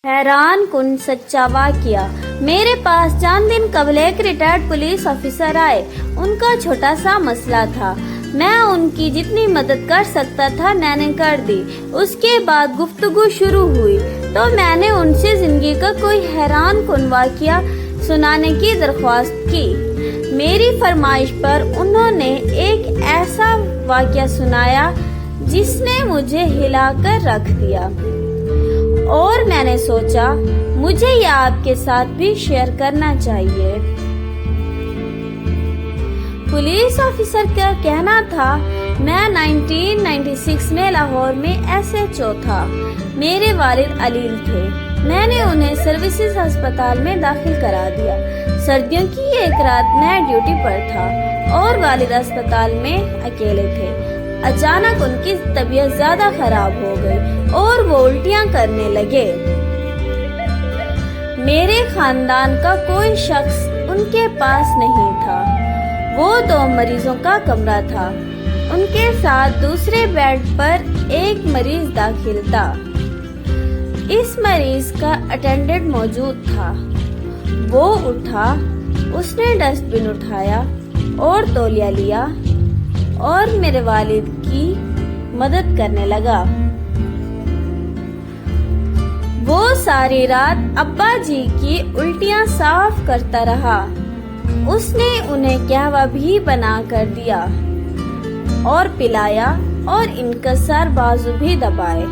حیران کن سچا واقعہ۔ میرے پاس چند دن قبل ایک ریٹائرڈ پولیس آفیسر آئے۔ ان کا چھوٹا سا مسئلہ تھا۔ میں ان کی جتنی مدد کر سکتا تھا میں نے کر دی۔ اس کے بعد گفتگو شروع ہوئی تو میں نے ان سے زندگی کا کوئی حیران کن واقعہ سنانے کی درخواست کی۔ میری فرمائش پر انہوں نے ایک ایسا واقعہ سنایا جس نے مجھے ہلا کر رکھ دیا، اور میں نے سوچا مجھے یہ آپ کے ساتھ بھی شیئر کرنا چاہیے۔ پولیس آفیسر کا کہنا تھا، میں 1996 میں لاہور میں SHO تھا۔ میرے والد علیل تھے۔ میں نے انہیں سروسز ہسپتال میں داخل کرا دیا۔ سردیوں کی ایک رات میں ڈیوٹی پر تھا اور والد اسپتال میں اکیلے تھے۔ اچانک ان کی طبیعت زیادہ خراب ہو گئی اور وہ الٹیاں کرنے لگے۔ میرے خاندان کا کوئی شخص ان کے پاس نہیں تھا۔ وہ 2 مریضوں کا کمرہ تھا۔ ان کے ساتھ دوسرے بیڈ پر ایک مریض داخل تھا۔ اس مریض کا اٹینڈنٹ موجود تھا۔ وہ اٹھا، اس نے ڈسٹ بن اٹھایا اور تولیہ لیا اور میرے والد کی مدد کرنے لگا۔ وہ ساری رات ابا جی کی الٹیاں صاف کرتا رہا۔ اس نے انہیں قہوہ بھی بنا کر دیا اور پلایا اور انکسار بازو بھی دبائے۔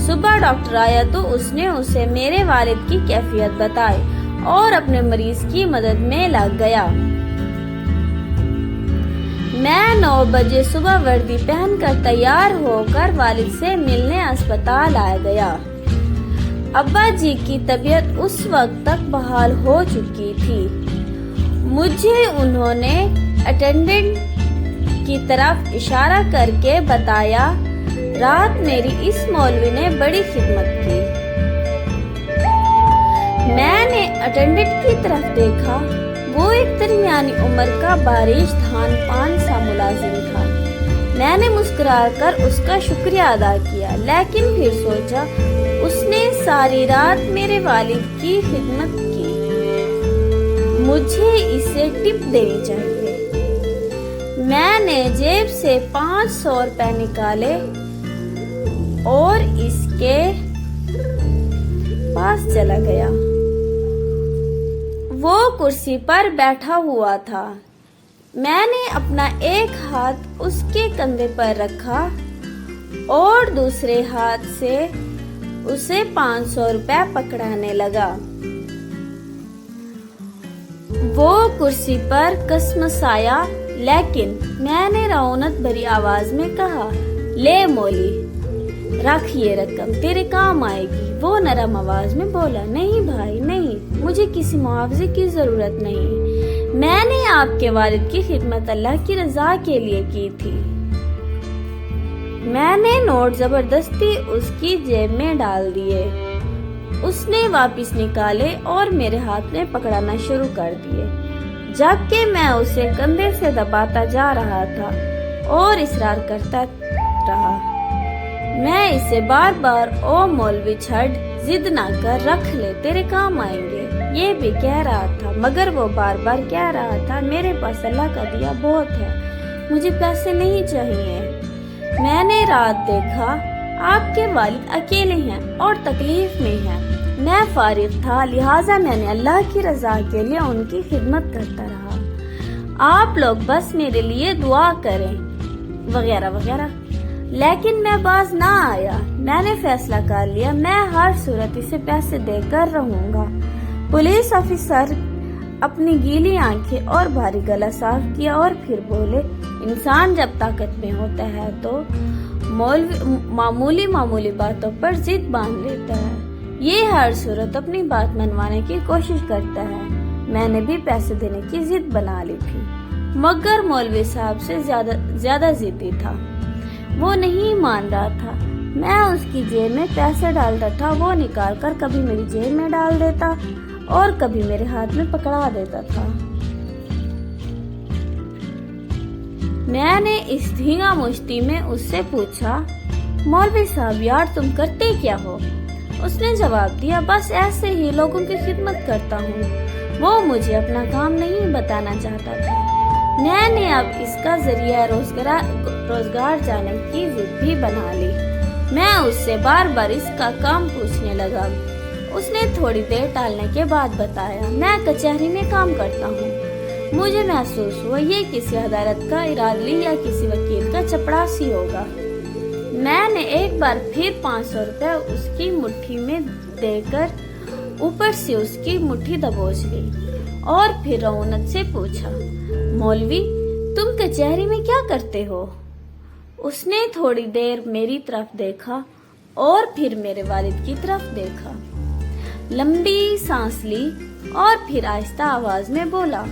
صبح ڈاکٹر آیا تو اس نے اسے میرے والد کی کیفیت بتائی اور اپنے مریض کی مدد میں لگ گیا۔ میں 9 بجے صبح وردی پہن کر تیار ہو کر والد سے ملنے اسپتال آ گیا۔ ابا جی کی طبیعت اس وقت تک بحال ہو چکی تھی۔ مجھے انہوں نے اٹینڈنٹ کی طرف اشارہ کر کے بتایا، رات میری اس مولوی نے بڑی خدمت کی۔ میں نے اٹینڈنٹ کی طرف دیکھا۔ وہ ایک درمیانی عمر کا باریش دھان پان سا ملازم تھا۔ میں نے مسکرا کر اس کا شکریہ ادا کیا، لیکن پھر سوچا اس نے ساری رات میرے والد کی خدمت کی، مجھے اسے ٹپ دینی چاہیے۔ میں نے جیب سے 500 روپے نکالے اور اس کے پاس چلا گیا۔ وہ کرسی پر بیٹھا ہوا تھا۔ میں نے اپنا ایک ہاتھ اس کے کندھے پر رکھا اور دوسرے ہاتھ سے اسے 500 روپے پکڑانے لگا۔ وہ کرسی پر کسمسایا، لیکن میں نے رعونت بھری آواز میں کہا، لے مولی، رکھ یہ رقم، تیرے کام آئے گی۔ وہ نرم آواز میں بولا، نہیں بھائی نہیں، مجھے کسی معاوضے کی ضرورت نہیں، میں نے آپ کے والد کی خدمت اللہ کی رضا کے لیے کی تھی۔ میں نے نوٹ زبردستی اس کی جیب میں ڈال دیے۔ اس نے واپس نکالے اور میرے ہاتھ میں پکڑانا شروع کر دیے، جبکہ میں اسے کندھے سے دباتا جا رہا تھا اور اصرار کرتا رہا۔ میں اسے بار بار، او مولوی چھڑ، ضد نہ کر، رکھ لے، تیرے کام آئیں گے، یہ بھی کہہ رہا تھا، مگر وہ بار بار کہہ رہا تھا، میرے پاس اللہ کا دیا بہت ہے، مجھے پیسے نہیں چاہیے۔ میں نے رات دیکھا، آپ کے والد اکیلے ہیں اور تکلیف میں ہیں۔ میں فارغ تھا، لہٰذا میں نے اللہ کی رضا کے لیے ان کی خدمت کرتا رہا۔ آپ لوگ بس میرے لیے دعا کریں، وغیرہ وغیرہ۔ لیکن میں باز نہ آیا۔ میں نے فیصلہ کر لیا، میں ہر صورت اسے پیسے دے کر رہوں گا۔ پولیس آفیسر اپنی گیلی آنکھیں اور بھاری گلا صاف کیا اور پھر بولے، انسان جب طاقت میں ہوتا ہے تو معمولی باتوں پر ضد باندھ لیتا ہے۔ یہ ہر صورت اپنی بات منوانے کی کوشش کرتا ہے۔ میں نے بھی پیسے دینے کی ضد بنا لی تھی، مگر مولوی صاحب سے زیادہ ضدی تھا۔ وہ نہیں مان رہا تھا۔ میں اس کی جیب میں پیسے ڈالتا تھا، وہ نکال کر کبھی میری جیب میں ڈال دیتا اور کبھی میرے ہاتھ میں پکڑا دیتا تھا۔ میں نے اس دھینگا مشتی میں اس سے پوچھا، مولوی صاحب یار تم کرتے کیا ہو؟ اس نے جواب دیا، بس ایسے ہی لوگوں کی خدمت کرتا ہوں۔ وہ مجھے اپنا کام نہیں بتانا چاہتا تھا۔ میں نے اب اس کا ذریعہ روزگار جانے کی ضد بھی بنا لی۔ میں اس سے بار بار اس کا کام پوچھنے لگا۔ اس نے تھوڑی دیر ٹالنے کے بعد بتایا، میں کچہری میں کام کرتا ہوں۔ مجھے محسوس ہوا یہ کسی عدالت کا ارادلی یا کسی وکیل کا چپڑاسی ہوگا۔ میں نے ایک بار پھر 500 روپے اس کی مٹھی میں دے کر اوپر سے اس کی مٹھی دبوچ لی اور پھر رعونت سے پوچھا، مولوی تم کچہری میں کیا کرتے ہو؟ اس نے تھوڑی دیر میری طرف دیکھا اور پھر میرے والد کی طرف دیکھا، لمبی سانس لی اور پھر آہستہ آواز میں بولا،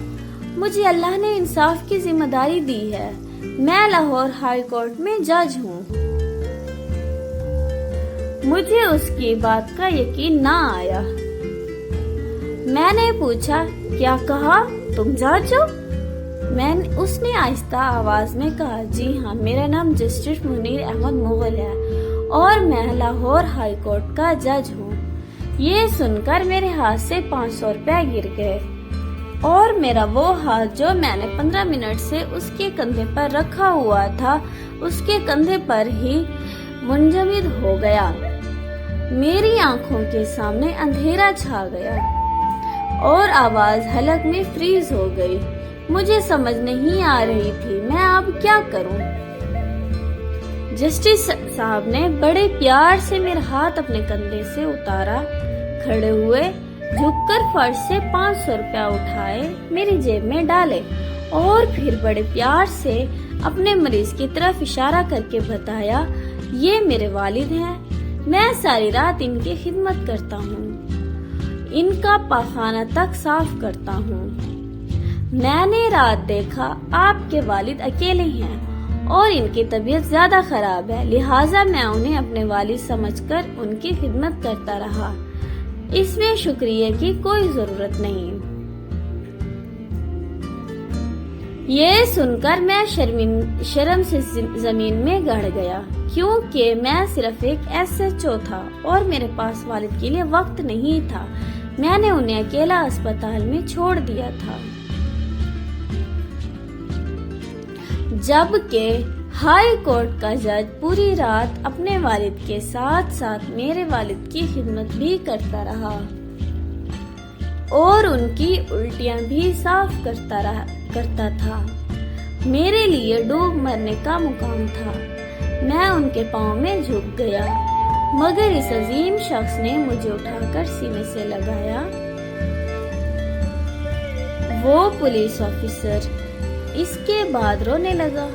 مجھے اللہ نے انصاف کی ذمہ داری دی ہے، میں لاہور ہائی کورٹ میں جج ہوں۔ مجھے اس کی بات کا یقین نہ آیا۔ میں نے پوچھا، کیا کہا، تم جج ہو؟ اس نے آہستہ آواز میں کہا، جی ہاں، میرا نام جسٹس منیر احمد مغل ہے اور میں لاہور ہائی کورٹ کا جج ہوں۔ یہ سن کر میرے ہاتھ سے 500 روپے گر گئے اور میرا وہ ہاتھ جو میں نے 15 منٹ سے اس کے کندھے پر رکھا ہوا تھا، اس کے کندھے پر ہی منجمد ہو گیا۔ میری آنکھوں کے سامنے اندھیرا چھا گیا اور آواز حلق میں فریز ہو گئی۔ مجھے سمجھ نہیں آ رہی تھی میں اب کیا کروں۔ جسٹس صاحب نے بڑے پیار سے میرا ہاتھ اپنے کندھے سے اتارا، کھڑے ہوئے، جھک کر فرش سے 500 روپے اٹھائے، میری جیب میں ڈالے اور پھر بڑے پیار سے اپنے مریض کی طرف اشارہ کر کے بتایا، یہ میرے والد ہیں، میں ساری رات ان کی خدمت کرتا ہوں، ان کا پاخانہ تک صاف کرتا ہوں۔ میں نے رات دیکھا آپ کے والد اکیلے ہیں اور ان کی طبیعت زیادہ خراب ہے، لہٰذا میں انہیں اپنے والد سمجھ کر ان کی خدمت کرتا رہا، اس میں شکریہ کی کوئی ضرورت نہیں۔ یہ سن کر میں شرم سے زمین میں گڑ گیا، کیونکہ میں صرف ایک SHO تھا اور میرے پاس والد کے لیے وقت نہیں تھا۔ میں نے انہیں اکیلا اسپتال میں چھوڑ دیا تھا، جبکہ ہائی کورٹ کا جج پوری رات اپنے والد کے ساتھ ساتھ میرے والد کی خدمت بھی کرتا رہا اور ان کی الٹیاں بھی صاف کرتا تھا۔ میرے لیے ڈوب مرنے کا مقام تھا۔ میں ان کے پاؤں میں جھک گیا، مگر اس عظیم شخص نے مجھے اٹھا کر سینے سے لگایا۔ وہ پولیس آفیسر اس کے بعد رونے لگا۔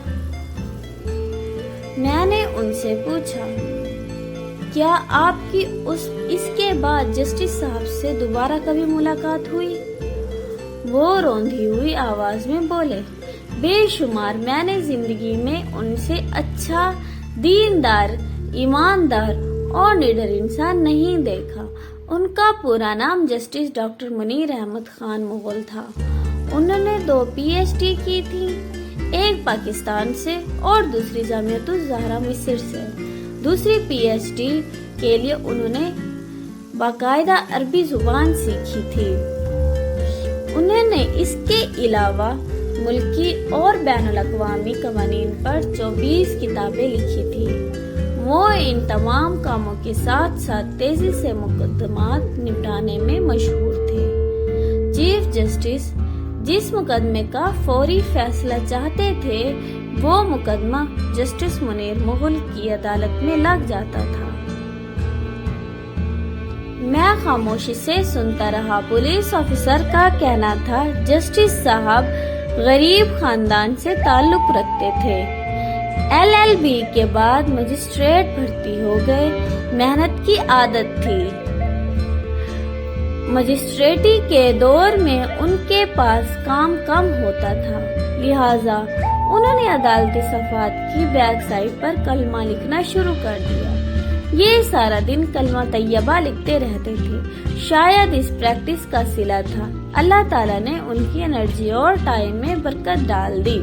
میں نے ان سے پوچھا، کیا آپ کی اس کے بعد جسٹس صاحب سے دوبارہ کبھی ملاقات ہوئی؟ وہ روندی ہوئی آواز میں بولے، بے شمار میں نے زندگی میں ان سے اچھا، دیندار، ایماندار اور نڈر انسان نہیں دیکھا۔ ان کا پورا نام جسٹس ڈاکٹر منیر احمد خان مغل تھا۔ انہوں نے 2 PhD کی تھی، ایک پاکستان سے اور دوسری جامعۃ الزہرا مصر سے۔ دوسری PhD کے لیے انہوں نے باقاعدہ عربی زبان سیکھی تھی۔ انہوں نے اس کے علاوہ ملکی اور بین الاقوامی قوانین پر 24 کتابیں لکھی تھی۔ وہ ان تمام کاموں کے ساتھ ساتھ تیزی سے مقدمات نپٹانے میں مشہور تھے۔ چیف جسٹس جس مقدمے کا فوری فیصلہ چاہتے تھے، وہ مقدمہ جسٹس منیر مغل کی عدالت میں لگ جاتا تھا۔ میں خاموشی سے سنتا رہا۔ پولیس آفیسر کا کہنا تھا، جسٹس صاحب غریب خاندان سے تعلق رکھتے تھے، LLB کے بعد مجسٹریٹ بھرتی ہو گئے، محنت کی عادت تھی۔ مجسٹریٹی کے دور میں ان کے پاس کام کم ہوتا تھا، لہٰذا انہوں نے عدالتی صفحات کی بیک سائڈ پر کلمہ لکھنا شروع کر دیا۔ یہ سارا دن کلمہ طیبہ لکھتے رہتے تھے، شاید اس پریکٹس کا صلہ تھا۔ اللہ تعالیٰ نے ان کی انرجی اور ٹائم میں برکت ڈال دی۔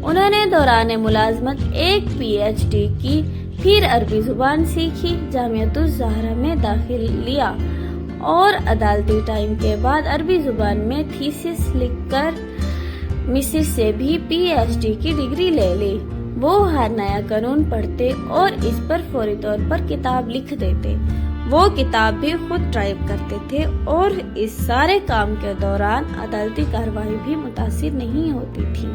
انہوں نے دوران ملازمت ایک PhD کی، پھر عربی زبان سیکھی، جامعۃ الزہرا میں داخل لیا اور عدالتی ٹائم کے بعد عربی زبان میں تھیسس لکھ کر مصر سے بھی پی ایچ ڈی کی ڈگری لے لی۔ وہ ہر نیا قانون پڑھتے اور اس پر فوری طور پر کتاب لکھ دیتے۔ وہ کتاب بھی خود ٹائپ کرتے تھے اور اس سارے کام کے دوران عدالتی کارروائی بھی متاثر نہیں ہوتی تھی۔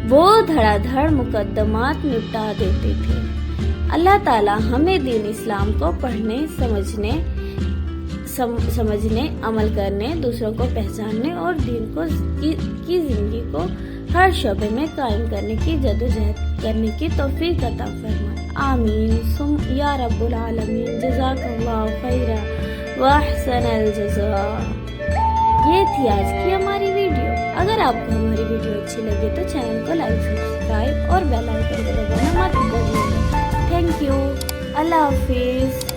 وہ دھڑا دھڑ مقدمات نپٹا دیتے تھے۔ اللہ تعالی ہمیں دین اسلام کو پڑھنے، سمجھنے، عمل کرنے، دوسروں کو پہچاننے اور دین کی زندگی کو ہر شعبے میں قائم کرنے کی جدوجہد کرنے کی توفیق عطا فرمائے۔ آمین یا رب العالمین۔ جزاک اللہ خیرا واحسن الجزاء۔ یہ تھی آج کی ہماری ویڈیو۔ اگر آپ کو ہماری ویڈیو اچھی لگے تو چینل کو لائک، سبسکرائب اور بیل آئیکن کو دبانا مت بھولیے۔ Thank you. اللہ حافظ۔